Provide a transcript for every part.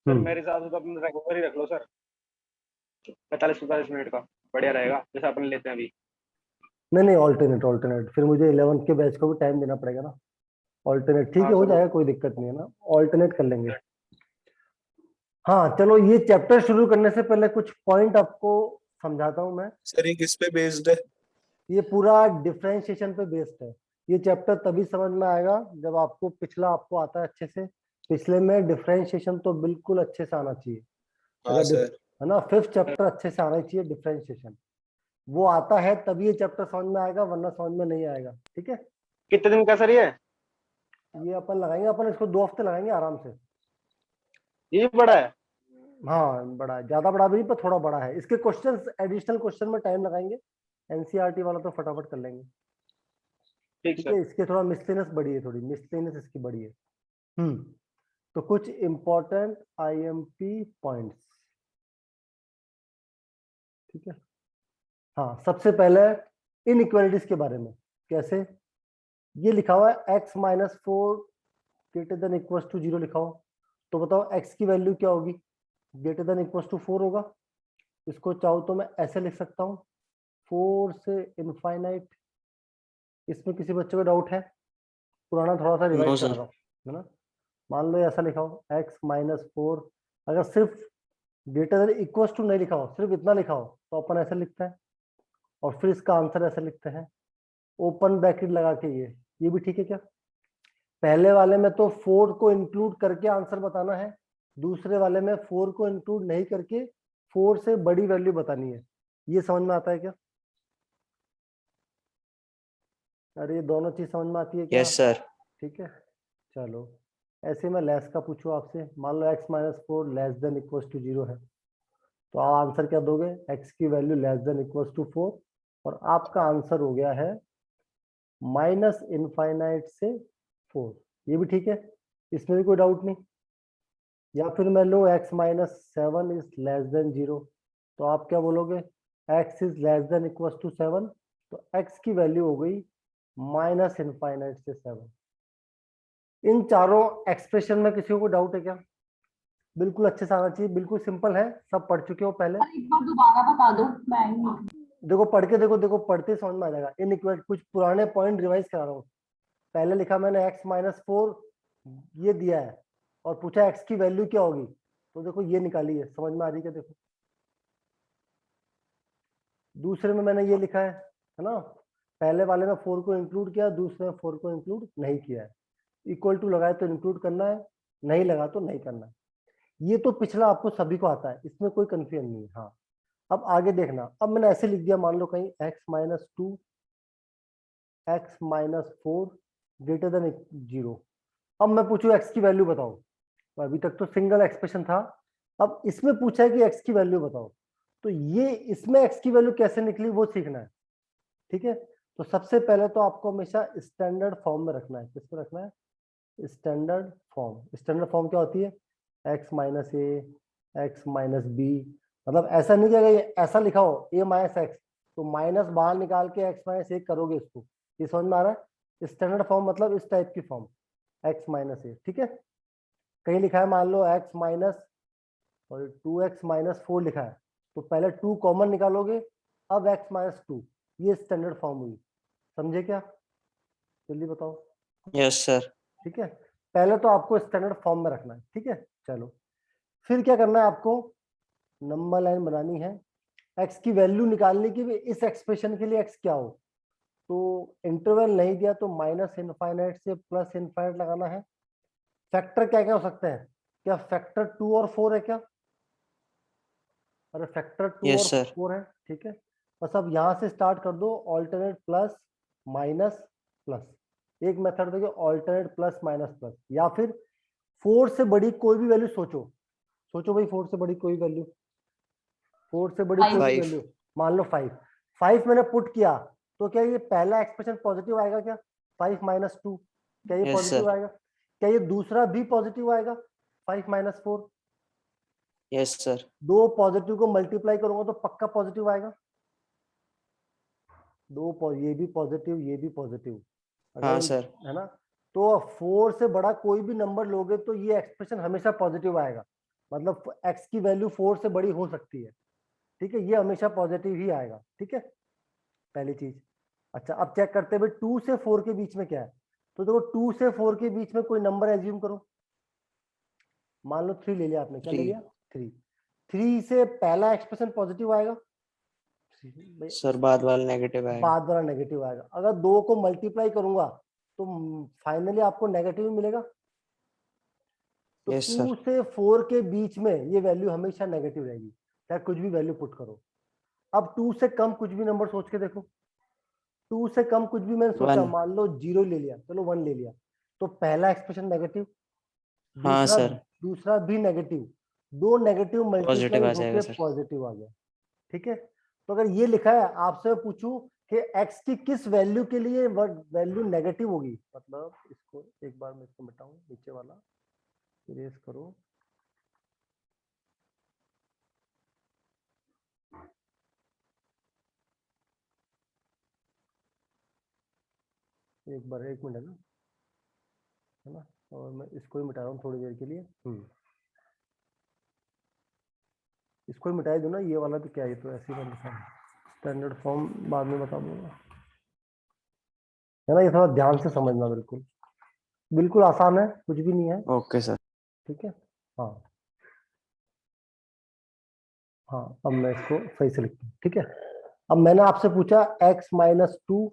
Sir मेरे हिसाब से तो अपने रेगुलर ही रख लो सर, 45-45 मिनट का बढ़िया रहेगा जैसे अपन लेते हैं अभी। नहीं नहीं, ऑल्टरनेट ऑल्टरनेट, फिर मुझे 11th के बैच को भी टाइम देना पड़ेगा ना। ऑल्टरनेट ठीक हाँ है, हो सर वो जाएगा, कोई दिक्कत नहीं है ना, ऑल्टरनेट कर लेंगे। हाँ चलो, ये चैप्टर शुरू करने से पहले कुछ पॉइंट आपको समझाता हूँ मैं। सर ये किस पे बेस्ड है? ये पूरा डिफरेंशिएशन पे बेस्ड है। ये चैप्टर तभी समझ में आएगा जब आपको पिछला आपको आता है अच्छे से। पिछले में डिफरेंशिएशन तो बिल्कुल अच्छे से आना चाहिए। हाँ अगर सर। है ना, 5th चैप्टर अच्छे से आना चाहिए डिफरेंशिएशन। वो आता है तभी ये चैप्टर समझ में आएगा, वरना समझ में नहीं आएगा। ठीक है, कितने दिन का सर ये अपन लगाएंगे, अपन इसको 2 हफ्ते लगाएंगे आराम से। ये बड़ा है? हाँ बड़ा है, ज्यादा बड़ा भी नहीं, पर थोड़ा बड़ा है। इसके क्वेश्चंस, एडिशनल क्वेश्चन में टाइम लगाएंगे। एनसीईआरटी वाला तो फटाफट कर लेंगे। ठीक ठीक सर। है, इसके थोड़ा मिसलेनियस बड़ी है, थोड़ी मिसलेनियस इसकी बड़ी है। तो कुछ इंपॉर्टेंट आईएमपी पॉइंट्स। ठीक है, हाँ सबसे पहले इनइक्वालिटीज के बारे में। कैसे? ये लिखा हुआ है x minus 4 greater than equal to 0 लिखा हो, तो बताओ x की वैल्यू क्या होगी? ग्रेटर देन इक्वल टू 4 होगा। इसको चाहो तो मैं ऐसे लिख सकता हूँ, 4 से इनफाइनाइट। इसमें किसी बच्चे को डाउट है? पुराना थोड़ा सा नो रिवाइज करा सर। रहा हूँ, है ना। मान लो ऐसा लिखा हो x माइनस 4, अगर सिर्फ ग्रेटर देन इक्वल टू नहीं लिखा हो, सिर्फ इतना लिखा हो, तो अपन ऐसे लिखते हैं। और फिर इसका आंसर ऐसे लिखते हैं, ओपन ब्रैकेट लगा के। ये भी ठीक है क्या? पहले वाले में तो 4 को इंक्लूड करके आंसर बताना है, दूसरे वाले में 4 को इंक्लूड नहीं करके 4 से बड़ी वैल्यू बतानी है। ये समझ में आता है क्या? अरे ये दोनों चीज समझ में आती है क्या? Yes sir. ठीक है, चलो। ऐसे मैं लेस का पूछूं आपसे, मान लो x minus 4 less than equal to 0 है, तो आप आंसर क्या दोगे? x की value less than equal to 4, और आपका आंसर हो गया है माइनस इनफाइनाइट से 4। ये भी ठीक है, इसमें भी कोई डाउट नहीं। या फिर मैं लो x minus 7 is less than 0, तो आप क्या बोलोगे? x is less than equal to 7, तो x की वैल्यू हो गई माइनस इनफाइनाइट से 7। इन चारों एक्सप्रेशन में किसी को डाउट है क्या? बिल्कुल अच्छे से आना चाहिए, बिल्कुल सिंपल है, सब पढ़ चुके हो पहले। एक बार दोबारा बता दो, मैं देखो पढ़ के देखो, देखो पढ़ते समझ में आ जाएगा। इनइक्वालिटी कुछ पुराने पॉइंट रिवाइज करा रहा हूँ। पहले लिखा मैंने x माइनस 4 ये दिया है, और पूछा x की वैल्यू क्या होगी, तो देखो ये निकाली है। समझ में आ रही है? देखो दूसरे में मैंने ये लिखा है ना। पहले वाले में 4 को इंक्लूड किया, दूसरे में 4 को इंक्लूड नहीं किया है। इक्वल टू लगाए तो इंक्लूड करना है, नहीं लगा तो नहीं करना है। ये तो पिछला आपको सभी को आता है, इसमें कोई कंफ्यूजन नहीं है। हाँ अब आगे देखना, अब मैंने ऐसे लिख दिया, मान लो कहीं x minus 2 x minus 4 greater then 0। अब मैं पूछू x की वैल्यू बताओ, तो अभी तक तो सिंगल एक्सप्रेशन था। अब इसमें पूछा है कि x की वैल्यू बताओ, तो ये इसमें x की वैल्यू कैसे निकली वो सीखना है। ठीक है, तो सबसे पहले तो आपको हमेशा स्टैंडर्ड फॉर्म में रखना है। किसमें रखना है? Standard form. स्टैंडर्ड फॉर्म क्या होती है? x माइनस ए, एक्स माइनस बी। मतलब ऐसा नहीं कि अगर ऐसा लिखा हो a माइनस एक्स, तो माइनस बाहर निकाल के x माइनस ए करोगे इसको। ये समझ में आ रहा है? स्टैंडर्ड फॉर्म मतलब इस टाइप की फॉर्म, x माइनस ए। ठीक है, कहीं लिखा है मान लो x माइनस और 2x माइनस 4 लिखा है, तो पहले 2 कॉमन निकालोगे, अब x माइनस 2। ये स्टैंडर्ड फॉर्म हुई। समझे क्या? जल्दी बताओ। Yes sir. ठीक है, पहले तो आपको स्टैंडर्ड फॉर्म में रखना है। ठीक है, चलो फिर क्या करना है आपको? नंबर लाइन बनानी है। x की वैल्यू निकालने की भी, इस एक्सप्रेशन के लिए x क्या हो, तो इंटरवल नहीं दिया तो माइनस इनफाइनाइट से प्लस इनफाइनाइट लगाना है। फैक्टर क्या क्या हो सकते हैं? क्या फैक्टर 2 और 4 है क्या? अरे फैक्टर 2 और यस सर। 4 है। ठीक है, बस अब यहां से स्टार्ट कर दो, ऑल्टरनेट प्लस माइनस प्लस। एक मेथड देखिए, ऑल्टरनेट प्लस माइनस प्लस, या फिर 4 से बड़ी कोई भी वैल्यू सोचो। सोचो भाई, 4 से बड़ी कोई वैल्यू, 4 से बड़ी कोई भी 5। वैल्यू। मान लो 5। 5 मैंने पुट किया, तो क्या ये पहला एक्सप्रेशन पॉजिटिव आएगा क्या? 5 माइनस 2, क्या ये यस पॉजिटिव सर। आएगा? क्या ये दूसरा भी पॉजिटिव आएगा? 5 माइनस 4, यस सर। दो पॉजिटिव को मल्टीप्लाई करूंगा तो पक्का पॉजिटिव आएगा। ये भी पॉजिटिव, ये भी पॉजिटिव, अगर हाँ सर। है ना। तो 4 से बड़ा कोई भी नंबर लोगे तो ये एक्सप्रेशन हमेशा पॉजिटिव आएगा। मतलब x की वैल्यू 4 से बड़ी हो सकती है, ठीक है, ये हमेशा पॉजिटिव ही आएगा, ठीक है, पहली चीज। अच्छा, अब चेक करते हैं 2 से 4 के बीच में क्या है। तो देखो 2 से 4 के बीच में कोई नंबर एज्यूम करो, मान लो 3 ले लिया आपने, क्या ले 3 लिया 3। 3 से पहला एक्सप्रेशन पॉजिटिव आएगा, सर बाद वाला नेगेटिव आएगा। बाद वाला नेगेटिव आएगा। अगर 2 को मल्टीप्लाई करूंगा तो फाइनली आपको नेगेटिव मिलेगा। तो यस 2 सर। से 4 के बीच में ये वैल्यू हमेशा नेगेटिव रहेगी, चाहे कुछ भी वैल्यू पुट करो। अब 2 से कम कुछ भी नंबर सोच के देखो, 2 से कम कुछ भी मैंने सोचा, 1। मान लो 0 ले लिया, चलो 1 ले लिया, तो पहला एक्सप्रेशन नेगेटिव, हाँ दूसरा सर, दूसरा भी नेगेटिव, दो नेगेटिव मल्टीप्लाई पॉजिटिव आ होके जाएगा सर। पॉजिटिव आ गया, ठीक है। तो अगर ये लिखा है, आपसे पूछूं कि x की किस वैल्यू के लिए वैल्यू नेगेटिव होगी, मतलब इसको एक बार मैं इसको मिटाऊं, नीचे वाला इरेज करो, एक बार, एक मिनट है ना, और मैं इसको ही मिटा रहा हूँ थोड़ी देर के लिए। इसको ही मिटाई दो ना, ये वाला भी क्या है, ये तो ऐसे ही लिखा है, स्टैंडर्ड फॉर्म बाद में बता दूंगा, है ना। ये थोड़ा ध्यान से समझना, बिल्कुल बिल्कुल आसान है, कुछ भी नहीं है, ओके सर। ठीक है। हाँ हाँ, अब मैं इसको सही से लिखता हूँ, ठीक है। अब मैंने आपसे पूछा x-2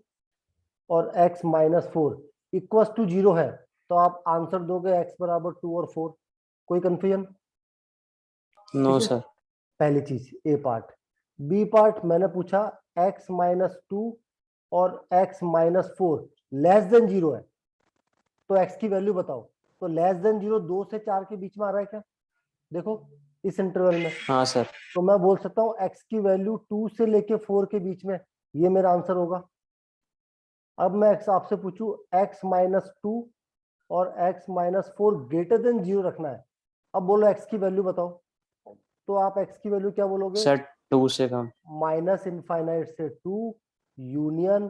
और x-4 इक्वल टू 0 है, तो आप आंसर दोगे x बराबर 2 और 4। कोई कंफ्यूजन? नो ठीक है, सर। पहली चीज ए पार्ट। बी पार्ट मैंने पूछा x-2 और x-4 लेस देन 0 है, तो x की वैल्यू बताओ। तो लेस देन 0 2 से 4 के बीच में आ रहा है क्या, देखो इस इंटरवल में। हाँ सर। तो मैं बोल सकता हूँ x की वैल्यू 2 से लेके 4 के बीच में, ये मेरा आंसर होगा। अब मैं x आपसे पूछूं x-2 और x-4 ग्रेटर देन 0 रखना है, अब बोलो x की वैल्यू बताओ। तो आप x की वैल्यू क्या बोलोगे? सर 2 से कम। माइनस इनफाइनाइट से 2 यूनियन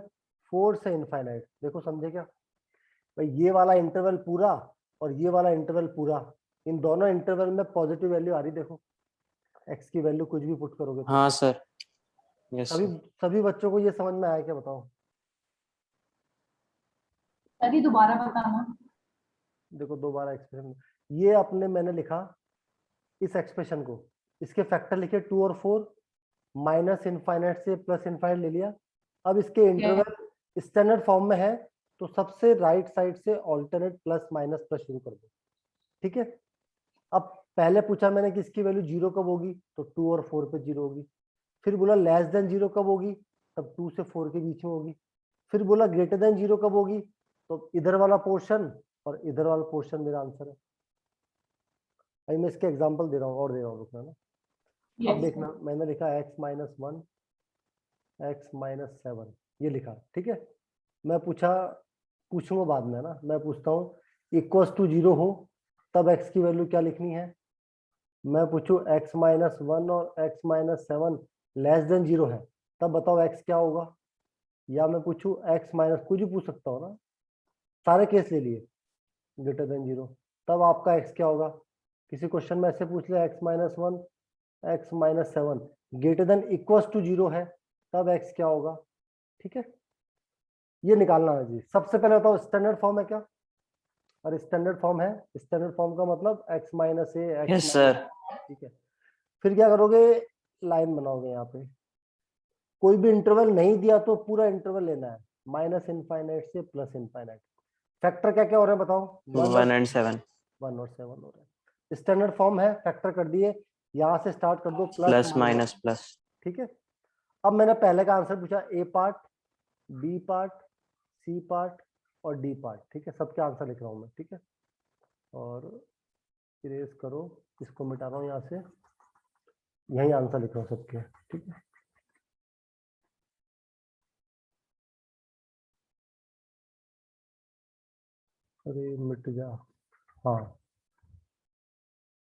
4 से इनफाइनाइट। देखो समझे क्या भाई, ये वाला इंटरवल पूरा और ये वाला इंटरवल पूरा, इन दोनों इंटरवल में पॉजिटिव वैल्यू आ रही, देखो x की वैल्यू कुछ भी पुट करोगे तो। हाँ सर। यस सभी सर। सभी बच्चों को ये समझ में आया क्या, बताओ। सर दोबारा बताना। देखो दोबारा एक्सप्रेशन, ये अपने मैंने लिखा इस एक्सप्रेशन को, इसके फैक्टर लिखे 2 और 4, माइनस इनफाइनाइट से प्लस इनफाइनाइट ले लिया। अब इसके इंटरवल स्टैंडर्ड फॉर्म में है, तो सबसे राइट साइड से ऑल्टरनेट प्लस माइनस प्लस शुरू कर दो, ठीक है। अब पहले पूछा मैंने कि इसकी वैल्यू 0 कब होगी, तो 2 और 4 पे 0 होगी। फिर बोला लेस देन 0 कब होगी, तब 2 से 4 के बीच में होगी। फिर बोला ग्रेटर देन 0 कब होगी, तो इधर वाला पोर्शन और इधर वाला पोर्शन मेरा आंसर है। अभी मैं इसके एग्जांपल दे रहा हूँ और दे रहा हूँ, रुकना ना। अब देखना, मैंने लिखा x-1 x-7 ये लिखा, ठीक है। मैं पूछूंगा बाद में ना, मैं पूछता हूँ इक्वल्स टू 0 हो तब x की वैल्यू क्या लिखनी है। मैं पूछूं x-1 और x-7 लेस देन 0 है, तब बताओ x क्या होगा। या मैं पूछूं x- कुछ भी पूछ सकता हूँ ना, सारे केस ले लिए ग्रेटर देन 0, तब आपका x क्या होगा। किसी क्वेश्चन में ऐसे पूछ ले x-1 x-7 greater than equals to 0 है, तब x क्या होगा, ठीक है। ये निकालना है जी। सबसे पहले बताओ स्टैंडर्ड फॉर्म है क्या, और स्टैंडर्ड फॉर्म है, स्टैंडर्ड फॉर्म का मतलब x-a यस x-, सर। ठीक है। फिर क्या करोगे, लाइन बनाओगे यहाँ पे, कोई भी इंटरवल नहीं दिया तो पूरा इंटरवल लेना है, माइनस इनफाइनाइट से प्लस इनफाइनाइट। फैक्टर क्या क्या हो रहा है बताओ, 1 and 7 1 और 7 हो रहा है। स्टैंडर्ड फॉर्म है, फैक्टर कर दिए, यहाँ से स्टार्ट कर दो plus plus minus, minus plus. ठीक है। अब मैंने पहले का आंसर पूछा, A part, B part, C part और डी पार्ट, ठीक है। सबके आंसर लिख रहा हूँ मैं, ठीक है। और इरेज करो, इसको मिटा रहा हूँ यहाँ से, यही आंसर लिख रहा हूँ सबके, ठीक है। अरे मिट जा, हाँ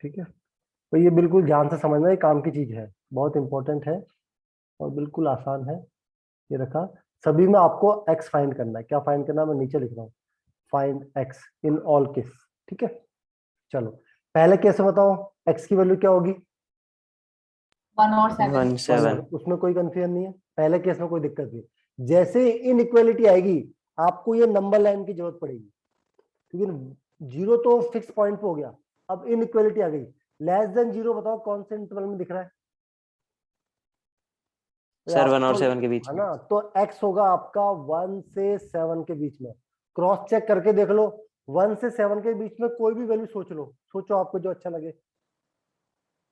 ठीक है। तो ये बिल्कुल ध्यान से समझना, ये काम की चीज है, बहुत इंपॉर्टेंट है और बिल्कुल आसान है। ये रखा, सभी में आपको x फाइंड करना है। क्या फाइंड करना है, मैं नीचे लिख रहा हूँ, find x in all case, ठीक है। चलो पहले केस में बताओ x की वैल्यू क्या होगी? 1 और 7। 1 7 उसमें कोई कंफ्यूजन नहीं है, पहले केस में कोई दिक्कत नहीं। जैसे इनइक्वालिटी आएगी आपको ये नंबर लाइन की जरूरत पड़ेगी, क्योंकि जीरो तो फिक्स पॉइंट पे हो गया, अब इनइक्वालिटी आ गई। लेस देन जीरो बताओ कौन से इंटरवल में दिख रहा है? तो सर 1 आपको और 7 के बीच है में। ना, तो x होगा आपका 1 से 7 के बीच में। क्रॉस चेक करके देख लो, 1 से 7 के बीच में कोई भी वैल्यू सोच लो, सोचो आपको जो अच्छा लगे।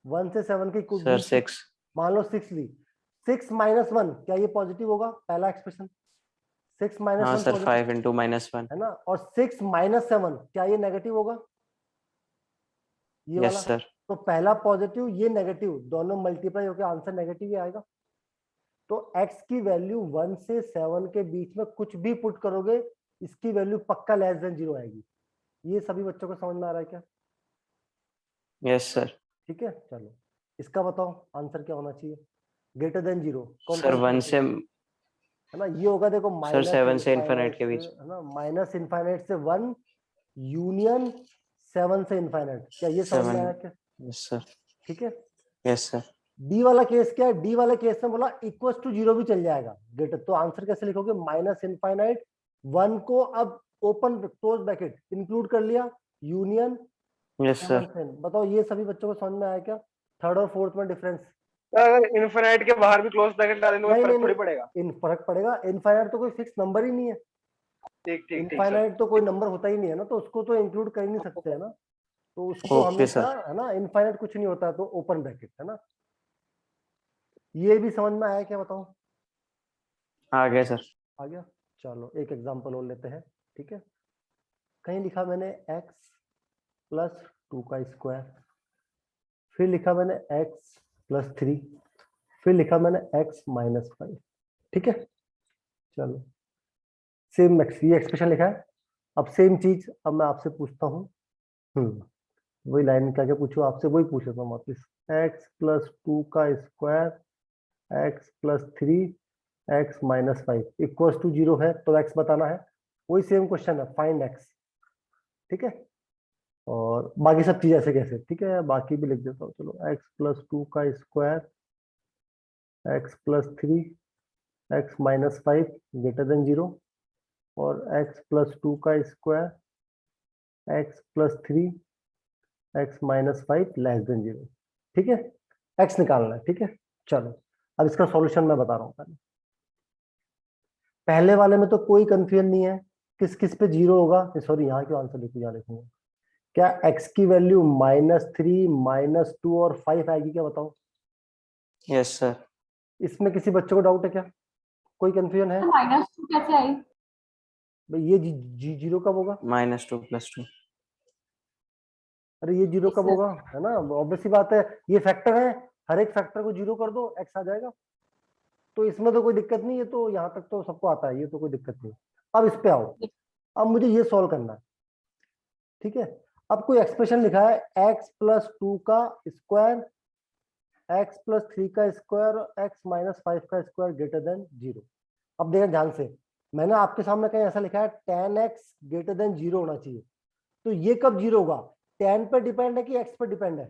1 से 7 के सर बीच 6। मान लो 6 ली, 6 माइनस 1 क्या ये पॉजिटिव होगा? पहला एक्सप्रेशन 6 माइनस हाँ 1 सर पॉजिटिव 5 इंटू -1। है ना, और 6 माइनस 7 क्या ये नेगेटिव होगा? ये यस वाला। सर। तो पहला पॉजिटिव ये नेगेटिव दोनों मल्टीप्लाई होकर आंसर नेगेटिव ही आएगा। तो x की वैल्यू 1 से 7 के बीच में कुछ भी पुट करोगे इसकी वैल्यू पक्का लेस देन जीरो आएगी। ये सभी बच्चों को समझ में आ रहा है क्या? Yes sir. ठीक है, चलो इसका बताओ आंसर क्या होना चाहिए? ग्रेटर देन जीरो कौन सर कौन सा 1 से है ना, ये होगा देखो सर माइनस 7 से इनफाइनाइट इन्फिनिट के से, बीच। है ना, माइनस इनफाइनाइट से 1 यूनियन 7 से इनफाइनाइट, क्या ये समझ में 7। आया क्या? Yes sir. ठीक है। Yes sir. डी वाला केस क्या है? डी वाले केस में बोला इक्वल टू जीरो भी चल जाएगा ग्रेटर, तो आंसर कैसे लिखोगे? माइनस इनफाइनाइट 1 को अब ओपन क्लोज ब्रैकेट इंक्लूड कर लिया, यूनियन यस 7 सर। से। बताओ ये सभी बच्चों को समझ में आया क्या? थर्ड और फोर्थ में डिफरेंस? अगर इन्फिनाइट के बाहर भी क्लोज ब्रैकेट डालें तो कोई नहीं नहीं फर्क थोड़ी नहीं, पड़ेगा। इन फर्क पड़ेगा, इनफाइनाइट तो कोई फिक्स नंबर ही नहीं है, ठीक ठीक ठीक सर। इनफाइनाइट तो कोई नंबर होता ही नहीं है ना, तो उसको तो इंक्लूड कर ही नहीं सकते है ना, तो उसको ओके हमेशा, सर। है ना, इनफाइनाइट कुछ नहीं होता है तो ओपन ब्रैकेट, है ना। ये भी समझ में आया क्या बताओ? आ गया सर। आ गया। चलो एक एग्जांपल और लेते हैं, ठीक है। कहीं लिखा मैंने x प्लस 2 का स्क्वायर, फिर लिखा मैंने x प्लस 3, फिर लिखा मैंने x माइनस 5, ठीक है। चलो सेम ये एक्सप्रेशन लिखा है, अब सेम चीज अब मैं आपसे पूछता हूँ, वही लाइन क्या क्या पूछो आपसे वही पूछ लेता हूँ वापिस। x प्लस 2 का square, x plus 3, x minus 5 equal to zero है तो x बताना है, वही सेम क्वेश्चन है, फाइंड x, ठीक है। और बाकी सब चीज ऐसे कैसे, ठीक है, बाकी भी लिख देता हूँ। चलो x प्लस 2 का square, x plus 3, x minus 5 greater than zero, और x प्लस 2 का square, x plus 3, x minus 5 less than zero, ठीक है। x निकालना है, ठीक है। चलो अब इसका सॉल्यूशन मैं बता रहा हूँ। पहले वाले में तो कोई कंफ्यूजन नहीं है, किस किस पे जीरो होगा, सॉरी यहाँ क्यों आंसर लिखूँ, यहाँ लिखूंगा क्या x की वैल्यू -3, -2 और 5 आएगी क्या बताओ? Yes sir. इसमें किसी बच्चे को डाउट है क्या? कोई कंफ्यूजन है? -2 कैसे आई? भाई ये जीरो कब होगा? -2 + 2। अरे ये जीरो कब होगा, है ना, ऑब्वियस सी बात है, ये फैक्टर है, हर एक फैक्टर को जीरो कर दो x आ जाएगा, तो इसमें तो कोई दिक्कत नहीं है, तो यहाँ तक तो सबको आता है, ये तो कोई दिक्कत नहीं। अब इस पे आओ, अब मुझे ये सॉल्व करना है, ठीक है। अब कोई एक्सप्रेशन लिखा है x प्लस 2 का स्क्वायर, x प्लस 3 का स्क्वायर, x माइनस 5 का स्क्वायर ग्रेटर देन जीरो। अब देखिए ध्यान से, मैंने आपके सामने कहीं ऐसा लिखा है tan x greater than zero होना चाहिए, तो ये कब जीरो होगा? tan पे डिपेंड है कि x पे डिपेंड है?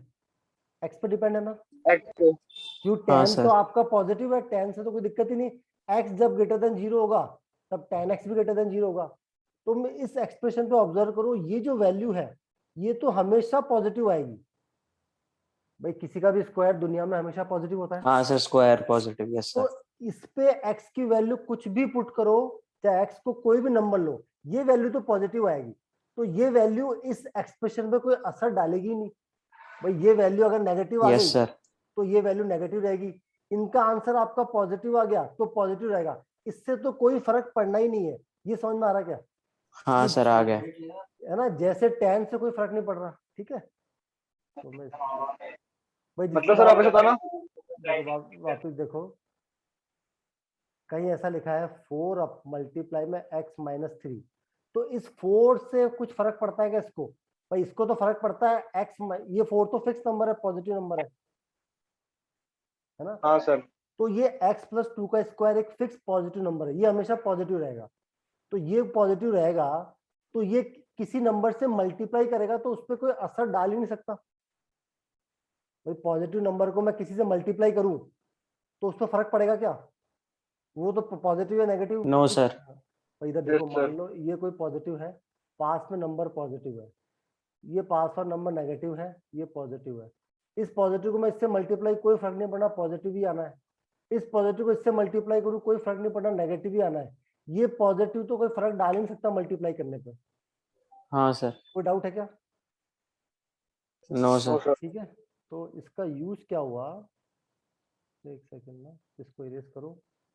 x पे डिपेंड है ना, एक्स क्यों हाँ tan तो सर। आपका पॉजिटिव है, tan से तो कोई दिक्कत ही नहीं, x जब ग्रेटर देन जीरो होगा तब tan x भी ग्रेटर देन जीरो होगा। तो मैं इस एक्सप्रेशन पे ऑब्जर्व करो, ये जो वैल्यू है ये तो हमेशा पॉजिटिव आएगी, भाई किसी का भी स्क्वायर दुनिया में हमेशा पॉजिटिव होता है। हाँ सर स्क्वायर पॉजिटिव। यस तो सर। इस पे x की वैल्यू कुछ भी पुट करो, चाहे x को कोई भी नंबर लो, ये वैल्यू तो पॉजिटिव आएगी, तो ये वैल्यू इस एक्सप्रेशन पे कोई असर डालेगी नहीं। भाई ये वैल्यू अगर नेगेटिव आ गई यस सर। तो ये वैल्यू नेगेटिव रहेगी, इनका आंसर आपका पॉजिटिव आ गया तो पॉजिटिव रहेगा, इससे तो कोई फर्क पड़ना ही नहीं है। ये समझ में आ रहा क्या? हाँ सर आ गया। है ना, जैसे tan से कोई फर्क नहीं पड़ रहा, ठीक है। तो मैं भाई मतलब जितना सर वापस बताना। देखो वापिस देखो, कहीं ऐसा लिखा है 4 मल्टीप्लाई में x माइनस 3, तो इस 4 से कुछ फर्क पड़ता है क्या इसको? भाई इसको तो फर्क पड़ता है, x ये 4 तो फिक्स नंबर है, पॉजिटिव नंबर है ना। हाँ सर। तो ये x प्लस 2 का स्क्वायर एक फिक्स पॉजिटिव नंबर है, ये हमेशा पॉजिटिव रहेगा, तो ये पॉजिटिव रहेगा, तो ये किसी नंबर से मल्टीप्लाई करेगा तो उस पर कोई असर डाल ही नहीं सकता। भाई पॉजिटिव नंबर को मैं किसी से मल्टीप्लाई करूं तो उस पर फर्क पड़ेगा क्या? वो तो पॉजिटिव या नेगेटिव। No sir. तो इधर देखो, Yes, मान sir. लो ये कोई पॉजिटिव है, पास में नंबर पॉजिटिव है, ये पास और नंबर नेगेटिव है, ये पॉजिटिव है। इस पॉजिटिव को मैं इससे मल्टीप्लाई, कोई फर्क नहीं पड़ना, पॉजिटिव ही आना है। इस पॉजिटिव को इससे मल्टीप्लाई करूँ, कोई फर्क नहीं पड़ना, नेगेटिव ही आना है। ये पॉजिटिव तो कोई फर्क डाल ही नहीं सकता मल्टीप्लाई करने पे। हाँ सर। कोई डाउट है क्या? No No, sir. sir. ठीक है, तो इसका यूज क्या हुआ, एक सेकंड में इसको इरेज करो,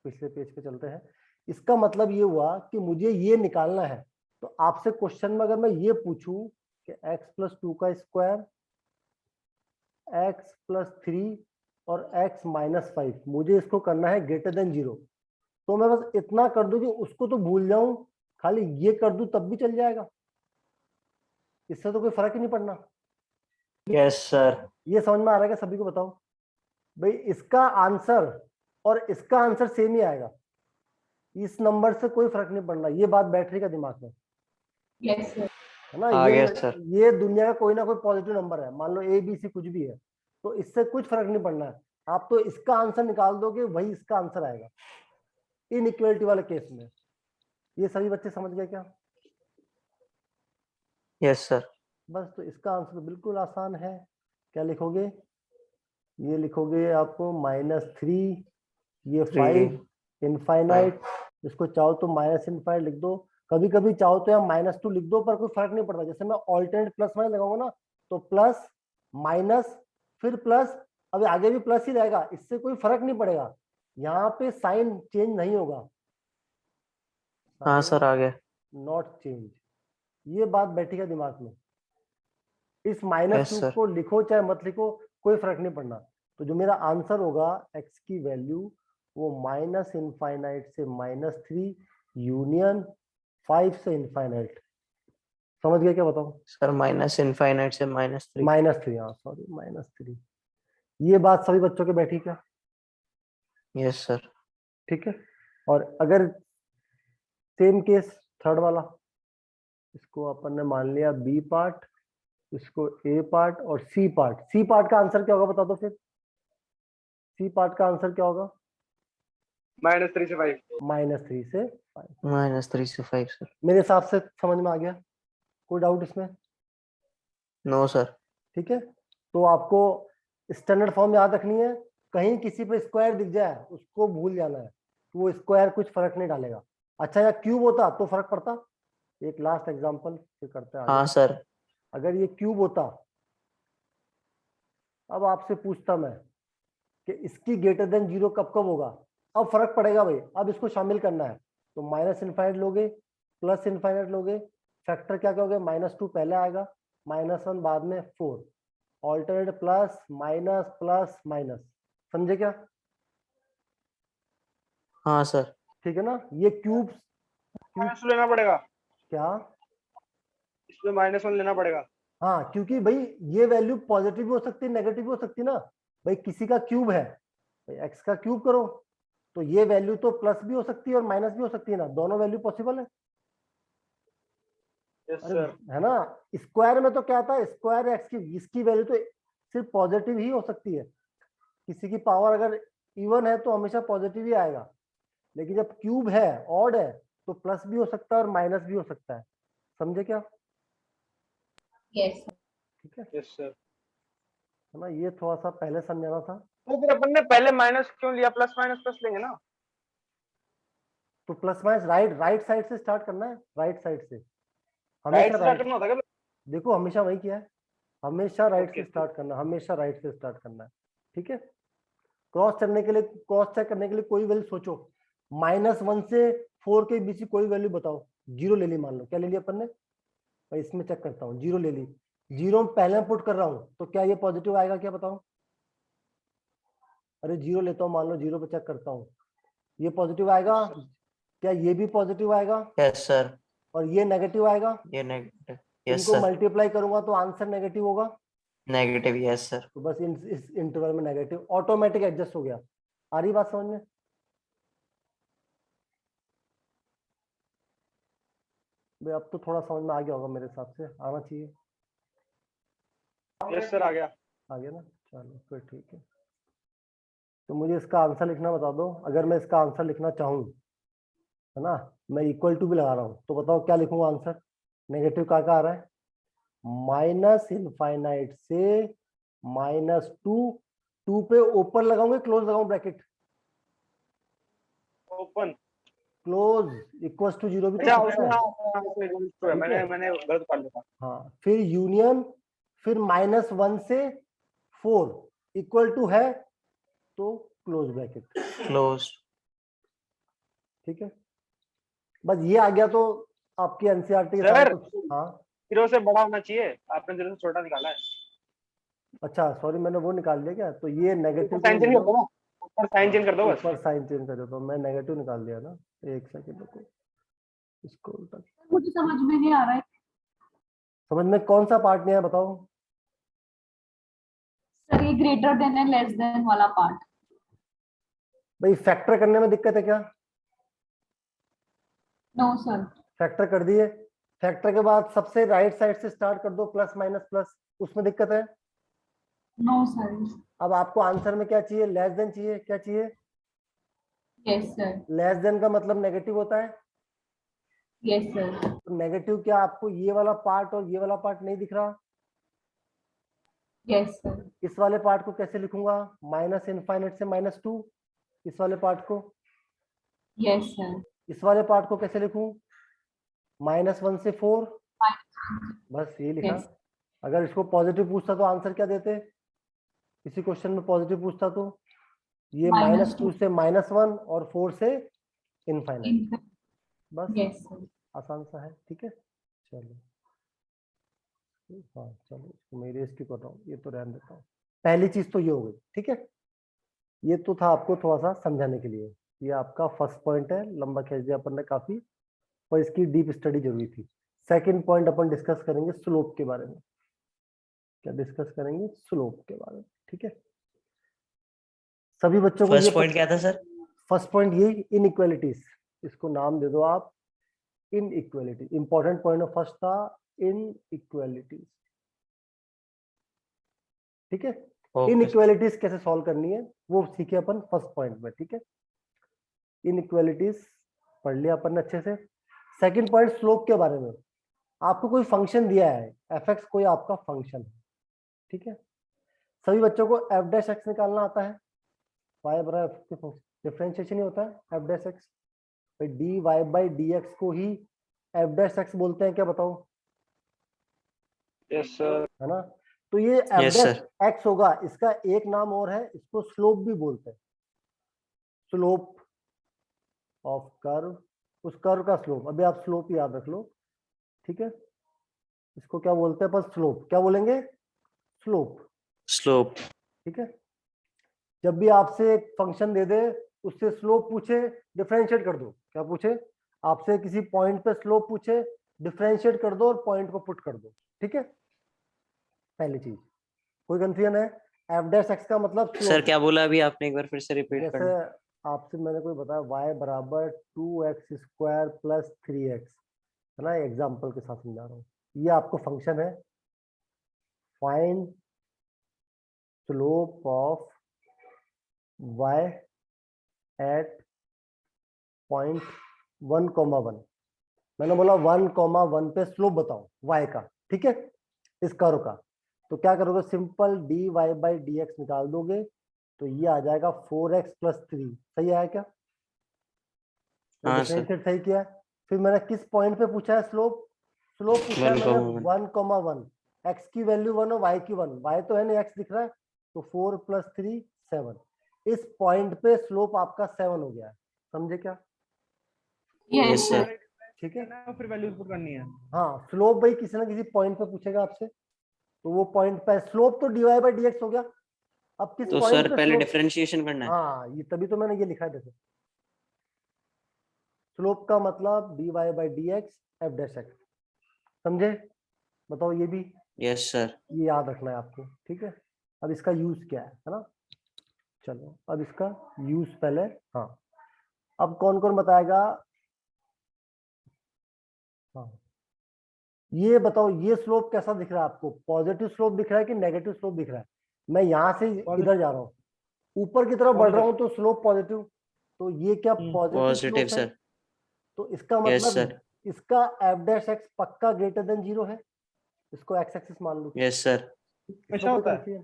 पिछले पेज पे चलते हैं। इसका मतलब ये हुआ कि मुझे ये निकालना है। तो आपसे क्वेश्चन में अगर मैं ये पूछूं कि x+2 का स्क्वायर, x+3 और x-5, मुझे इसको करना है ग्रेटर देन 0, तो मैं बस इतना कर दूं कि उसको तो भूल जाऊं, खाली ये कर दूं तब भी चल जाएगा। इससे तो कोई फर्क ही नहीं पड़ना। Yes sir. ये समझ में आ रहा है क्या सभी को? बताओ भाई, इसका आंसर और इसका आंसर सेम ही आएगा, इस नंबर से कोई फर्क नहीं पड़ना। ये बात बैठ रही का दिमाग में, Yes, sir. है ना? आ ये गया सर। ये दुनिया का कोई ना कोई पॉजिटिव नंबर है, मान लो ABC कुछ भी है, तो इससे कुछ फर्क नहीं पड़ना है। आप तो इसका आंसर निकाल दोगे, वही इसका आंसर आएगा इनइक्वालिटी वाले केस में। ये सभी बच्चे समझ गए क्या? Yes sir. बस, तो इसका आंसर बिल्कुल आसान है। क्या लिखोगे? ये लिखोगे आपको -3, ये 5 इनफाइनाइट। इसको चाहो तो माइनस इनफाइनाइट लिख दो, कभी कभी चाहो तो यहाँ -2 लिख दो, पर कोई फर्क नहीं पड़ता। जैसे मैं ऑल्टरनेट प्लस माइनस लगाऊंगा ना, तो प्लस माइनस फिर प्लस, अब आगे भी प्लस ही रहेगा, इससे कोई फर्क नहीं पड़ेगा। यहाँ पे साइन चेंज नहीं होगा, हाँ सर आ गया। Not change. ये बात बैठेगा दिमाग में। इस यस -2 सर। को लिखो चाहे मत लिखो, कोई फर्क नहीं पड़ना। तो जो मेरा आंसर होगा x की वैल्यू, वो -इनफाइनाइट से -3 यूनियन 5 से इनफाइनाइट। समझ गए क्या? बताओ। सर -इनफाइनाइट से -3। -3, हाँ सॉरी, -3। ये बात सभी बच्चों के बैठी क्या? Yes sir. ठीक है। और अगर सेम केस थर्ड वाला, इसको अपन ने मान लिया बी पार्ट, इसको ए पार्ट और सी पार्ट। सी पार्ट का आंसर क्या होगा बता दो फिर? सी पार्ट का आंसर क्या होगा? -3 से 5. -3 से 5। -3 से 5 सर। मेरे हिसाब से समझ में आ गया, कोई डाउट इसमें? No sir. ठीक है, तो आपको स्टैंडर्ड फॉर्म याद रखनी है। कहीं किसी पे स्क्वायर दिख जाए उसको भूल जाना है, वो स्क्वायर कुछ फर्क नहीं डालेगा। अच्छा, या क्यूब होता तो फर्क पड़ता। एक लास्ट एग्जांपल फिर करते हैं आगे। हाँ सर। अगर ये क्यूब होता, अब आपसे पूछता मैं कि इसकी ग्रेटर देन 0 कब कब होगा, अब फर्क पड़ेगा भाई। अब इसको शामिल करना है, तो माइनस इनफाइनाइट लोगे, प्लस इनफाइनाइट लोगे, फैक्टर क्या कहोगे? -2 पहले आएगा, -1 बाद में, 4, alternate plus minus plus minus. समझे क्या? हाँ सर। ठीक है ना? ये क्यूब माइनस लेना पड़ेगा, क्या? इसमें -1 लेना पड़ेगा. हाँ, क्योंकि भाई ये वैल्यू पॉजिटिव भी हो सकती है, नेगेटिव भी हो सकती है ना। भाई किसी का क्यूब है, भाई एक्स का क्यूब करो, तो ये वैल्यू तो प्लस भी हो सकती है और माइनस भी हो सकती है ना, दोनों वैल्यू पॉसिबल है। Yes, अरे sir. है ना, स्क्वायर में तो क्या था, स्क्वायर एक्स की, इसकी वैल्यू तो सिर्फ पॉजिटिव ही हो सकती है। किसी की पावर अगर इवन है तो हमेशा पॉजिटिव ही आएगा, लेकिन जब क्यूब है, ऑड है, तो प्लस भी हो सकता है और माइनस भी हो सकता है। समझे क्या? Yes, sir. ठीक है, Yes, sir. है ना? ये थोड़ा सा पहले समझाना था। तो फिर अपन ने पहले माइनस क्यों लिया, प्लस माइनस प्लस लेंगे ना. तो प्लस माइनस राइट साइड से स्टार्ट करना है, राइट साइड से राइट हमेशा। से राइट, करना होता है क्या? देखो हमेशा वही किया है, हमेशा राइट से Okay. स्टार्ट करना, हमेशा राइट से स्टार्ट करना है। ठीक है, क्रॉस करने के लिए, क्रॉस चेक करने के लिए कोई वैल्यू सोचो, -1 से 4 के बीच की कोई वैल्यू बताओ। 0 ले ली, मान लो, क्या ले लिया अपन ने? मैं इसमें चेक करता हूँ, 0 ले ली, 0 पहले पुट कर रहा हूँ, तो क्या ये पॉजिटिव आएगा क्या? बताओ। अरे 0 लेता हूँ, मान लो 0 पे चेक करता हूँ, ये पॉजिटिव आएगा क्या? ये भी पॉजिटिव आएगा यस सर। और ये नेगेटिव आएगा। ये नेगेटिव। यस इनको सर। मल्टीप्लाई करूंगा तो आंसर नेगेटिव होगा, नेगेटिव। Yes sir. तो बस इस इंटरवल में नेगेटिव ऑटोमेटिक एडजस्ट हो गया। आ रही बात समझ में? भाई अब तो थोड़ा समझ में आ गया होगा, मेरे हिसाब से आना चाहिए। यस सर, आ गया। आ गया ना, चलो फिर ठीक है। तो मुझे इसका आंसर लिखना बता दो। अगर मैं इसका आंसर लिखना चाहूँ, है ना, मैं इक्वल टू भी लगा रहा हूँ, तो बताओ क्या लिखूंगा आंसर। नेगेटिव का आ रहा है, माइनस इनफाइनाइट से -2, 2 पे ऊपर लगाऊंगे क्लोज लगाऊं bracket, open. Close equal to 0 भी तो अच्छा पता उसमें, है। हाँ हाँ, उसमें गलत तो है, ठीक है। मैंने गलत कर लिया। हाँ, फिर यूनियन, फिर -1 से 4 इक्वल टू है तो क्लोज ब्रैकेट। क्लोज। ठीक है, बस ये आ गया तो आपकी एनसीईआरटी के सारे सर कुछ। हाँ 0 से बड़ा होना चाहिए, आपने 0 से छोटा निकाला है। अच्छा, सॉरी, मैंने वो निकाल लिया क्या, तो ये नेगेटिव ऊपर को साइन चेंज कर दो ना, ऊपर साइन चेंज कर दो बस। ऊपर साइन चेंज कर देता हूँ, मैं नेगेटिव निकाल दिया ना। एक सेकंड रुको, इसको उल्टा। मुझे समझ में नहीं आ रहा है समझ में कौन सा पार्ट नहीं है बताओ। सर, ये greater than and less than वाला पार्ट। भाई फैक्टर करने में दिक्कत है क्या? No sir. फैक्टर कर दिए, फैक्टर के बाद सबसे राइट साइड से स्टार्ट कर दो, प्लस माइनस प्लस, उसमें दिक्कत है? No sir. अब आपको आंसर में क्या चाहिए? लेस देन चाहिए, क्या चाहिए? Yes sir. लेस देन का मतलब नेगेटिव होता है। Yes sir. तो नेगेटिव क्या, आपको ये वाला पार्ट और ये वाला पार्ट नहीं दिख रहा? Yes sir. इस वाले पार्ट को कैसे लिखूंगा? माइनस इनफाइनाइट से -2, इस वाले पार्ट को। Yes sir. इस वाले पार्ट को कैसे लिखूं? -1 से 4, बस ये लिखा। यस। अगर इसको पॉजिटिव पूछता तो आंसर क्या देते? किसी क्वेश्चन में पॉजिटिव पूछता तो ये -2 से -1 और 4 से इनफाइनाइट, बस यस सर। आसान सा है। ठीक है, चलो। हाँ चलो, इसको मैं इरेज क्यों कर रहा हूँ, ये तो रहने देता हूँ। पहली चीज तो ये हो गई। ठीक है, ये तो था आपको थोड़ा सा समझाने के लिए। ये आपका फर्स्ट पॉइंट है, लंबा खींच दिया अपन ने काफी, और इसकी डीप स्टडी जरूरी थी। सेकंड पॉइंट अपन डिस्कस करेंगे स्लोप के बारे में। क्या डिस्कस करेंगे? स्लोप के बारे में। ठीक है, सभी बच्चों को ये फर्स्ट पॉइंट क्या था सर? फर्स्ट पॉइंट यही, इनइक्वालिटीज। इसको नाम दे दो आप inequality. Important point of first था इनइक्वालिटीज। ठीक है, ओके। इनइक्वालिटीज कैसे सॉल्व करनी है वो सीखे अपन फर्स्ट पॉइंट में। ठीक है, इनइक्वालिटीज पढ़ लिया अपन ने अच्छे से। सेकंड पॉइंट स्लोप के बारे में। आपको कोई फंक्शन दिया है, एफ एक्स कोई आपका फंक्शन है। ठीक है, सभी बच्चों को एफ डैश एक्स निकालना आता है। वाई बराबर डिफरेंशिएशन ही होता है f dash x. D y by d x को ही एफ डैश एक्स बोलते हैं, क्या बताओ? Yes sir. है ना, तो ये f yes dash sir. X होगा। इसका एक नाम और है, इसको स्लोप भी बोलते हैं। स्लोप ऑफ कर्व, उस कर्व का स्लोप। अभी आप स्लोप याद रख लो। ठीक है, इसको क्या बोलते हैं अपन? स्लोप। क्या बोलेंगे? स्लोप। स्लोप। ठीक है, जब भी आपसे एक फंक्शन दे दे, उससे स्लोप पूछे, डिफरेंशिएट कर दो। क्या पूछे? आपसे किसी पॉइंट पे स्लोप पूछे, डिफरेंशिएट कर दो और पॉइंट को पुट कर दो। ठीक है, पहली चीज। कोई कंफ्यूजन है? एफ डैश एक्स का मतलब सर स्लोप। क्या बोला अभी आपने, एक बार फिर से रिपीट जैसे करना। आपसे मैंने कोई बताया y बराबर 2x² प्लस 3x, है ना, एग्जाम्पल के साथ समझा रहा हूँ। ये आपको फंक्शन है, find slope of y at point 1,1। मैंने बोला 1,1 पे स्लोप बताओ y का। ठीक है, इस कर्व का। तो क्या करोगे? सिंपल dy बाई dx निकाल दोगे, तो ये आ जाएगा 4x प्लस 3। सही आया क्या? हाँ सर। डिफरेंशिएट सही किया। फिर मैंने किस पॉइंट पे पूछा है स्लोप? स्लोप पूछा है मैंने 1,1। x की वैल्यू 1 और y की 1। y तो है नहीं, x दिख रहा है, तो 4 प्लस 3 7। इस पॉइंट पे स्लोप आपका 7 हो गया है। समझे क्या? Yes sir. ठीक है, फिर वैल्यू पुट करनी है। हाँ स्लोप भाई किसी ना किसी पॉइंट पे पूछेगा आपसे, तो वो पॉइंट पे स्लोप तो dy बाई dx हो गया। अब किस तो पॉइंट सर पे पहले स्लोप? डिफरेंशिएशन करना है। हाँ, ये तभी तो मैंने ये लिखा है, देखो। स्लोप का मतलब dy by dx F dash x. समझे? बताओ ये भी, यस सर। ये याद रखना है आपको। ठीक है, अब इसका यूज क्या है ना? चलो अब इसका यूज पहले। हाँ, अब कौन कौन बताएगा? हाँ, ये बताओ ये स्लोप कैसा दिख रहा है आपको, पॉजिटिव स्लोप दिख रहा है कि नेगेटिव स्लोप दिख रहा है? मैं यहां से इधर जा रहा हूँ, ऊपर की तरफ बढ़ रहा हूँ तो स्लोप पॉजिटिव, तो ये क्या पॉजिटिव पॉजिटिव स्लोप है? सर। तो इसका यस मतलब सर। इसका एफ डैश एक्स पक्का ग्रेटर देन 0 है, इसको एक्स एक्सिस मान लो। Yes sir. इसमें कोई कंफ्यूजन?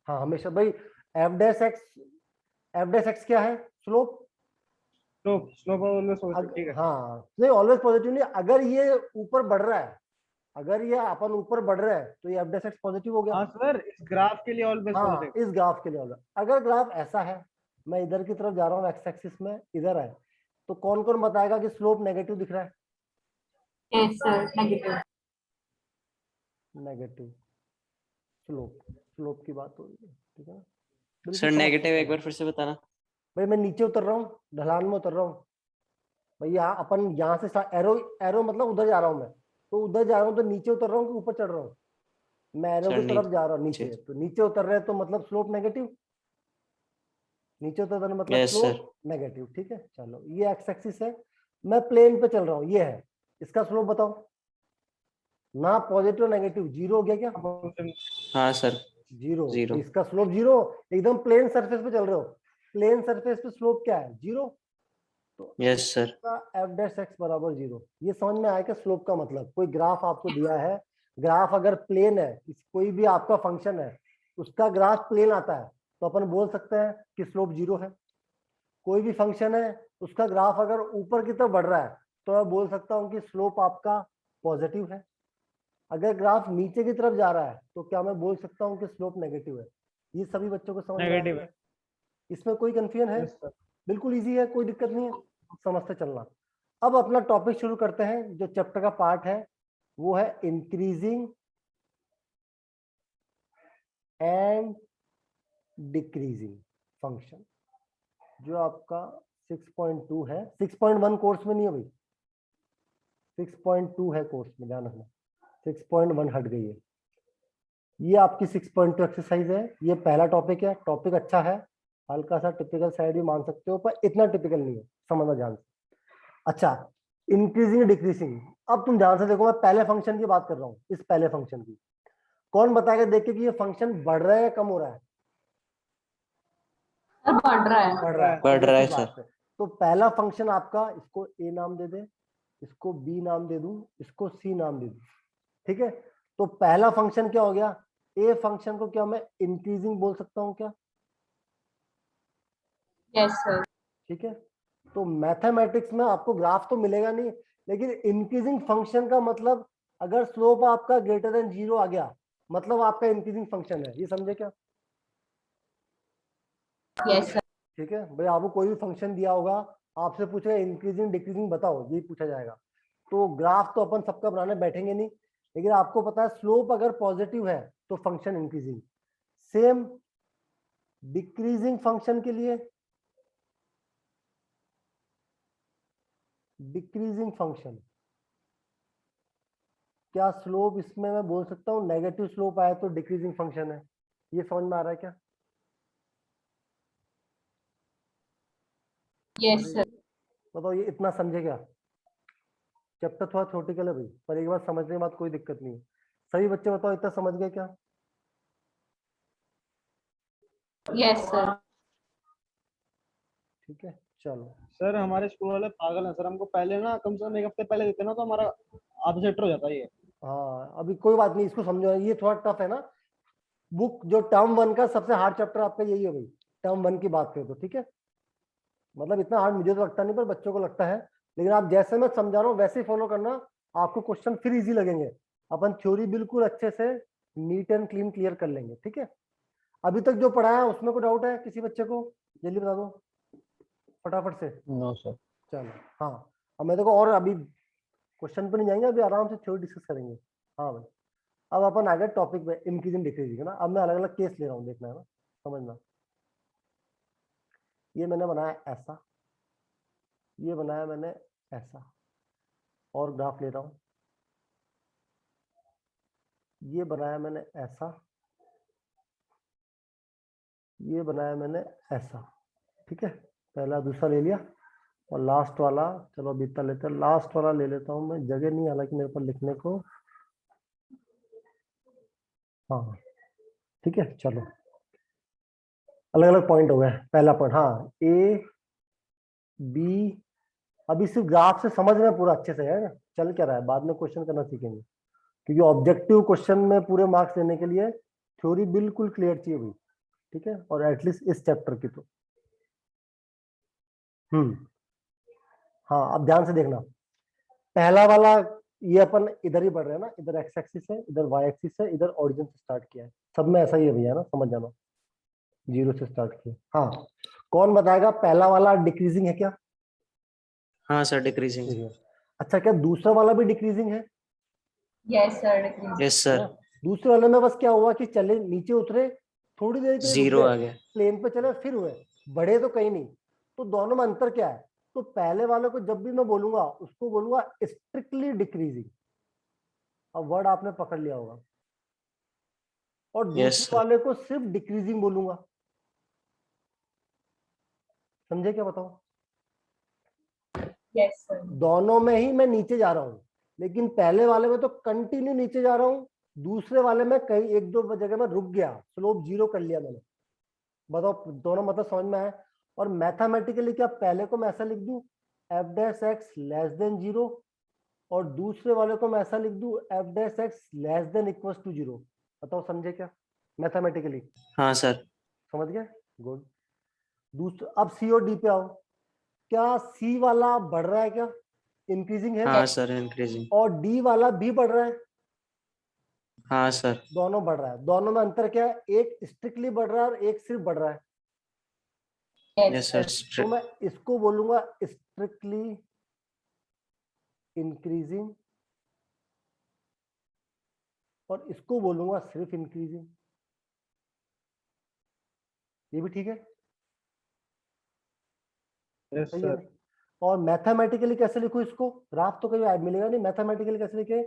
हाँ हमेशा भाई। एफ डैश एक्स क्या है? Slope. Slope slope always positive, ठीक है। हाँ नहीं ऑलवेज पॉजिटिव नहीं, अगर ये ऊपर बढ़ रहा है, अगर ये अपन ऊपर बढ़ रहा है तो ये एफ डैश एक्स पॉजिटिव हो गया। हाँ सर, इस ग्राफ के लिए ऑलवेज हाँ पॉजिटिव। इस ग्राफ के लिए होगा। अगर ग्राफ ऐसा है, मैं इधर की तरफ जा रहा हूँ, एक्स एक्सिस में इधर है, तो कौन कौन बताएगा कि स्लोप नेगेटिव दिख रहा है? Yes, sir. Negative. Negative slope, slope की बात हो रही है, ठीक है ना? बिल्कुल सर समझ नेगेटिव सकते एक हो। बार फिर से बताना। भाई मैं नीचे उतर रहा हूँ, ढलान में उतर रहा हूँ भाई, यहाँ अपन यहाँ से एरो, एरो मतलब उधर जा रहा हूँ मैं, तो उधर जा रहा हूँ तो नीचे उतर रहा हूँ कि ऊपर चढ़ रहा हूँ? मैं एरो सर की तरफ जा रहा हूँ नीचे। नीचे, तो नीचे उतर रहे हैं तो मतलब स्लोप नेगेटिव, नीचे उतर रहे मतलब यस सर। स्लोप नेगेटिव, ठीक है। चलो ये एक्स एक्सिस है, मैं प्लेन पे चल रहा हूँ, ये है, इसका स्लोप बताओ ना, पॉजिटिव नेगेटिव, जीरो हो गया क्या? हाँ सर। जीरो, तो जीरो। इसका स्लोप जीरो, एकदम प्लेन सरफेस पे चल रहे हो, प्लेन सरफेस पे स्लोप क्या है? जीरो। तो यस सर। इसका एफ डैश एक्स बराबर जीरो। ये समझ में आएगा स्लोप का मतलब? कोई ग्राफ आपको दिया है, ग्राफ अगर प्लेन है, कोई भी आपका फंक्शन है, उसका ग्राफ प्लेन आता है, तो अपन बोल सकते हैं कि स्लोप जीरो है। कोई भी फंक्शन है, उसका ग्राफ अगर ऊपर की तरफ बढ़ रहा है, तो मैं बोल सकता हूँ कि स्लोप आपका पॉजिटिव है। अगर ग्राफ नीचे की तरफ जा रहा है, तो क्या मैं बोल सकता हूँ कि स्लोप नेगेटिव है? ये सभी बच्चों को समझ में आ रहा है? इसमें कोई कंफ्यूजन है? बिल्कुल इजी है, कोई दिक्कत नहीं है, समझते चलना। अब अपना टॉपिक शुरू करते हैं, जो चैप्टर का पार्ट है वो है इंक्रीजिंग एंड डिक्रीजिंग फंक्शन, जो आपका 6.2 है, 6.1 कोर्स में नहीं है भाई, 6.2 है कोर्स में, ध्यान रखना, 6.1 हट गई है। ये आपकी 6.2 एक्सरसाइज है, ये पहला टॉपिक है, टॉपिक अच्छा है, हल्का सा टिपिकल साइड भी मान सकते हो, पर इतना टिपिकल नहीं है, समझना ध्यान से। अच्छा, इंक्रीजिंग डिक्रीजिंग, अब तुम ध्यान से देखो, मैं पहले फंक्शन की बात कर रहा हूँ, इस पहले फंक्शन की। कौन बताएगा देखिए कि ये फंक्शन बढ़ रहा है या कम हो रहा है? सर बढ़ रहा है. बढ़ रहा है। बढ़ रहा है देखो बात सर। है। तो पहला फंक्शन आपका, इसको ए नाम दे दे, इसको बी नाम दे दूं, इसको सी नाम दे दूं, ठीक है। तो पहला फंक्शन क्या हो गया? ए फंक्शन को क्या मैं इंक्रीजिंग बोल सकता हूँ क्या? Yes, sir. ठीक है। तो मैथमेटिक्स में आपको ग्राफ तो मिलेगा नहीं, लेकिन इंक्रीजिंग फंक्शन का मतलब, अगर स्लोप आपका ग्रेटर देन जीरो आ गया, मतलब आपका इंक्रीजिंग फंक्शन है, ये समझे क्या? Yes, sir. ठीक है भाई, आपको कोई भी फंक्शन दिया होगा, आपसे पूछेगा इंक्रीजिंग डिक्रीजिंग बताओ, यही पूछा जाएगा। तो ग्राफ तो अपन सबका बनाने बैठेंगे नहीं, लेकिन आपको पता है स्लोप अगर पॉजिटिव है तो function increasing. Same decreasing function के लिए, डिक्रीजिंग फंक्शन, क्या स्लोप इसमें मैं बोल सकता हूँ नेगेटिव स्लोप आया तो डिक्रीजिंग फंक्शन है? ये समझ में आ रहा है क्या? Yes, sir. बताओ ये इतना समझे क्या? चैप्टर थोड़ा थ्योरेटिकल है भाई, पर एक बार समझने के बाद कोई दिक्कत नहीं है। सभी बच्चे बताओ इतना समझ गए क्या? Yes, sir. ठीक है चलो। सर हमारे स्कूल वाले पागल हैं सर, हमको पहले ना कम से कम एक हफ्ते पहले देते ना तो हमारा आधा चैप्टर हो जाता है ये। हाँ अभी कोई बात नहीं, इसको समझो, ये थोड़ा टफ है ना। बुक जो टर्म वन का सबसे हार्ड चैप्टर आपका यही है भाई, टर्म वन की बात करें तो, ठीक है। मतलब इतना हार्ड मुझे तो लगता नहीं, पर बच्चों को लगता है। लेकिन आप जैसे मैं समझा रहा हूँ वैसे ही फॉलो करना, आपको क्वेश्चन फिर इजी लगेंगे। अपन थ्योरी बिल्कुल अच्छे से नीट एंड क्लीन क्लियर कर लेंगे, ठीक है। अभी तक जो पढ़ाया है उसमें कोई डाउट है किसी बच्चे को? जल्दी बता दो फटाफट से। No sir. चलो हाँ, अब मैं देखो और अभी क्वेश्चन पे नहीं जाएंगे, अभी आराम से थ्योरी डिस्कस करेंगे। हाँ भाई, अब अपन आ गए टॉपिक पे, इंक्रीजिंग डिक्रीजिंग है ना। अब मैं अलग अलग केस ले रहा हूँ, देखना है ना, समझना। ये मैंने बनाया ऐसा, ये बनाया मैंने ऐसा, और ग्राफ ले रहा हूँ, ये बनाया मैंने ऐसा, ये बनाया मैंने ऐसा, ठीक है। पहला दूसरा ले लिया, और लास्ट वाला, चलो अभी इतना लेते हैं, लास्ट वाला ले लेता हूँ मैं, जगह नहीं हालांकि मेरे पास लिखने को। हाँ ठीक है, चलो अलग अलग पॉइंट हो गए। पहला पॉइंट, हाँ ए बी, अभी सिर्फ ग्राफ से समझ में पूरा अच्छे से है ना चल क्या रहा है, बाद में क्वेश्चन करना सीखेंगे, क्योंकि ऑब्जेक्टिव क्वेश्चन में पूरे मार्क्स लेने के लिए थ्योरी बिल्कुल क्लियर चाहिए हुई, ठीक है, और एटलीस्ट इस चैप्टर की तो। हाँ अब ध्यान से देखना, पहला वाला ये अपन इधर ही बढ़ रहे हैं ना, इधर एक्स एक्सिस है, इधर वाई एक्सिस है, इधर ओरिजिन से स्टार्ट किया है, सब में ऐसा ही है भैया ना, समझ जाना, 0 से स्टार्ट किया। हाँ कौन बताएगा पहला वाला डिक्रीजिंग है क्या? हाँ सर, डिक्रीजिंग। ठीक है। अच्छा क्या दूसरा वाला भी डिक्रीजिंग है? Yes, sir. Decreasing. Yes sir, हाँ, दूसरे वाले में बस क्या हुआ कि चले नीचे उतरे, थोड़ी देर के लिए रुक 0 आ गए, गया। प्लेन पे चले फिर हुए, बढ़े तो कहीं नहीं। तो दोनों में अंतर क्या है? तो पहले वाले को जब भी मैं बोलूंगा उसको बोलूंगा स्ट्रिक्टली डिक्रीजिंग, अब वर्ड आपने पकड़ लिया होगा, और यस दूसरे सर। वाले को सिर्फ डिक्रीजिंग बोलूंगा। समझे क्या बताओ? Yes, sir. दोनों में ही मैं नीचे जा रहा हूं, लेकिन पहले वाले में तो कंटिन्यू नीचे जा रहा हूं, दूसरे वाले में कहीं एक दो जगह में रुक गया, स्लोप 0 कर लिया मैंने। बताओ दोनों मतलब समझ में आया? और मैथमेटिकली क्या पहले को मैं ऐसा लिख दूं f dash x less than 0, और दूसरे वाले को मैं ऐसा लिख दूं f dash x less than equal to 0। बताओ समझे क्या मैथमेटिकली? हाँ सर। समझ गए, गुड। दूसरा अब सी और डी पे आओ, क्या सी वाला बढ़ रहा है क्या, इंक्रीजिंग है, हाँ सर, इंक्रीजिंग। और डी वाला भी बढ़ रहा है? हाँ सर। दोनों बढ़ रहा है, दोनों में अंतर क्या है, एक स्ट्रिक्टली बढ़ रहा है और एक सिर्फ बढ़ रहा है। Yes, yes sir. सर। तो मैं इसको बोलूंगा स्ट्रिक्टली इंक्रीजिंग, और इसको बोलूंगा सिर्फ इंक्रीजिंग। ये भी ठीक है, यस सही है सर। ना? और मैथमेटिकली कैसे लिखो इसको, ग्राफ तो कहीं मिलेगा नहीं, मैथमेटिकली कैसे लिखे,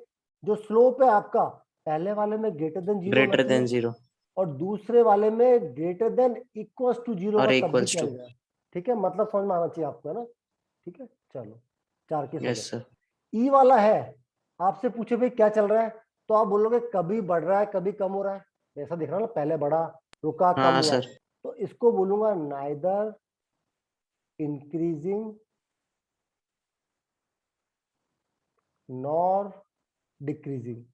जो स्लोप है आपका पहले वाले में ग्रेटर देन 0 होना ग्रेटर देन चाहिए, 0 और दूसरे वाले में ग्रेटर देन इक्वल टू 0 और का तब भी इक्वल्स टू। चलेगा। ठीक है, मतलब समझ में आना चाहिए आपको, है ना? ठीक है, चलो 4 केस हो यस गए। सर। ई वाला है, आपसे पूछे भाई क्या चल रहा है, तो आप बोलोगे कभी बढ़ रहा है कभी कम हो रहा है, ऐसा दिख रहा है ना, पहले बढ़ा रुका कम हाँ हुआ, सर। तो इसको बोलूंगा नाइदर इंक्रीजिंग नॉर डिक्रीजिंग।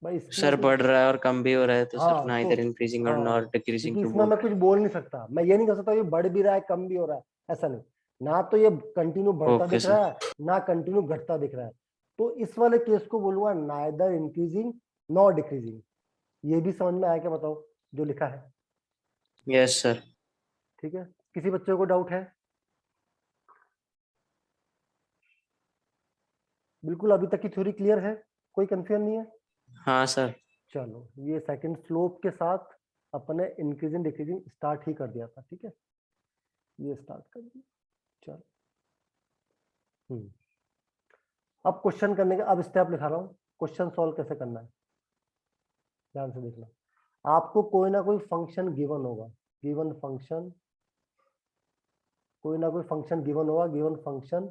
भाई इसमें सर कुछ, बढ़ रहा है और कम भी हो रहा है, तो सर हाँ तो नाइदर इंक्रीजिंग और हाँ, नॉट डिक्रीजिंग क्योंकि टू इसमें बोल मैं रहे कुछ बोल नहीं सकता, मैं ये नहीं कर सकता ये बढ़ भी रहा है कम भी हो रहा है, ऐसा नहीं, ना तो ये कंटिन्यू हैं। बढ़ता ओके दिख सर। रहा है ना कंटिन्यू घटता दिख रहा है, तो इस वाले केस को बोलूंगा नाइदर इंक्रीजिंग नॉर डिक्रीजिंग। ये भी समझ में आया क्या बताओ जो लिखा है? Yes sir. ठीक है, किसी बच्चे को डाउट है? बिल्कुल अभी तक की थ्योरी क्लियर है, कोई कंफ्यूजन नहीं है? हाँ सर। चलो ये सेकंड स्लोप के साथ अपने इंक्रीजिंग डिक्रीजिंग स्टार्ट ही कर दिया था, ठीक है, ये स्टार्ट कर दिया। चलो अब क्वेश्चन करने का, अब स्टेप लिखा रहा हूँ, क्वेश्चन सॉल्व कैसे करना है, ध्यान से देखना। आपको कोई ना कोई फंक्शन गिवन होगा, गिवन फंक्शन, कोई ना कोई फंक्शन गिवन होगा, गिवन फंक्शन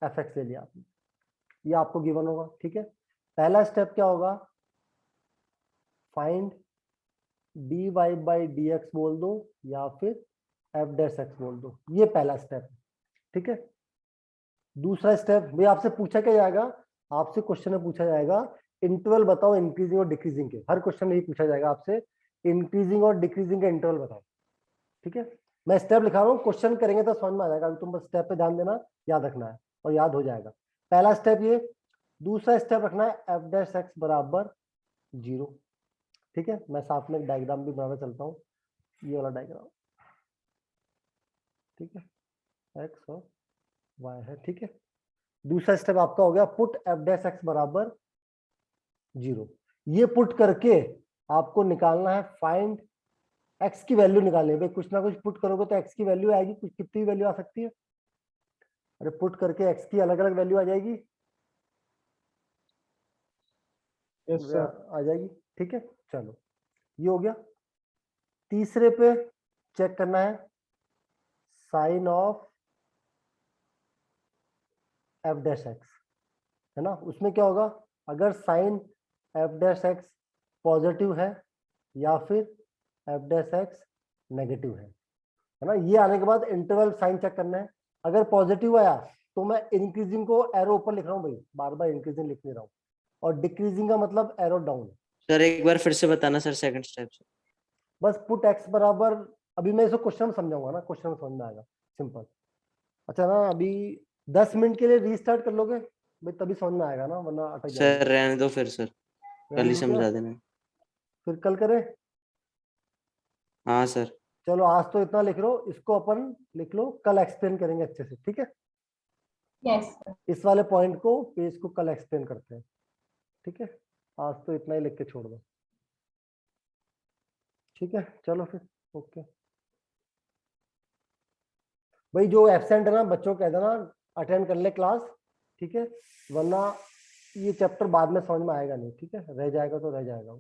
एफ एक्स ले लिया आपने, ये आपको गिवन होगा, ठीक है। पहला स्टेप क्या होगा, find d y by d x बोल दो, या फिर एफ डैश एक्स बोल दो, ये पहला स्टेप है, ठीक है। दूसरा स्टेप भाई आपसे पूछा क्या जाएगा, आपसे क्वेश्चन में पूछा जाएगा इंटरवल बताओ इंक्रीजिंग और डिक्रीजिंग के, हर क्वेश्चन में ही पूछा जाएगा आपसे इंक्रीजिंग और डिक्रीजिंग के इंटरवल बताओ, ठीक है। मैं स्टेप लिखा रहा हूँ, क्वेश्चन करेंगे तो समझ में आ जाएगा, अभी तुम बस स्टेप पे ध्यान देना, याद रखना है और याद हो जाएगा। पहला स्टेप ये, दूसरा स्टेप रखना है एफ डैश एक्स बराबर 0, ठीक है। मैं साथ में डायग्राम भी बनाना चलता हूँ, ये वाला डायग्राम, ठीक है, एक्स और वाई है, ठीक है। दूसरा स्टेप आपका हो गया पुट एफ डैश एक्स बराबर 0, ये पुट करके आपको निकालना है फाइंड एक्स की वैल्यू निकालनी है, भाई कुछ ना कुछ पुट करोगे तो एक्स की वैल्यू आएगी, कुछ कितनी वैल्यू आ सकती है, अरे पुट करके एक्स की अलग अलग वैल्यू आ जाएगी, यस सर। आ जाएगी, ठीक है। चलो ये हो गया। तीसरे पे चेक करना है sign of f dash x, है ना। उसमें क्या होगा, अगर sign f dash x positive है या फिर एफ डैश एक्स नेगेटिव है ना। ये आने के बाद इंटरवल साइन चेक करना है। अगर पॉजिटिव आया तो मैं इंक्रीजिंग को एरो ऊपर लिख रहा हूँ भाई, बार बार इंक्रीजिंग लिख नहीं रहा हूँ, और डिक्रीजिंग का मतलब एरो डाउन। सर एक बार फिर से बताना सर सेकंड स्टेप से। बस पुट एक्स बराबर, अभी मैं इसको क्वेश्चन में समझाऊंगा ना, क्वेश्चन में समझ में आएगा, सिंपल। अच्छा ना, अभी 10 मिनट के लिए रीस्टार्ट कर लोगे भाई, तभी समझ में आएगा ना, वरना अटक जाएगा। सर रहने दो फिर सर, कल ही समझा देना। फिर कल करें। हाँ सर। चलो आज तो इतना लिख लो, इसको अपन लिख लो, कल एक्सप्लेन करेंगे अच्छे से, ठीक है। Yes, sir. इस वाले पॉइंट को, पेज को कल एक्सप्लेन करते हैं, ठीक है। आज तो इतना ही लिख के छोड़ दो, ठीक है। चलो फिर, ओके भाई। जो एब्सेंट है ना बच्चों, कह देना अटेंड कर ले क्लास, ठीक है, वरना ये चैप्टर बाद में समझ में आएगा नहीं, ठीक है, रह जाएगा तो रह जाएगा।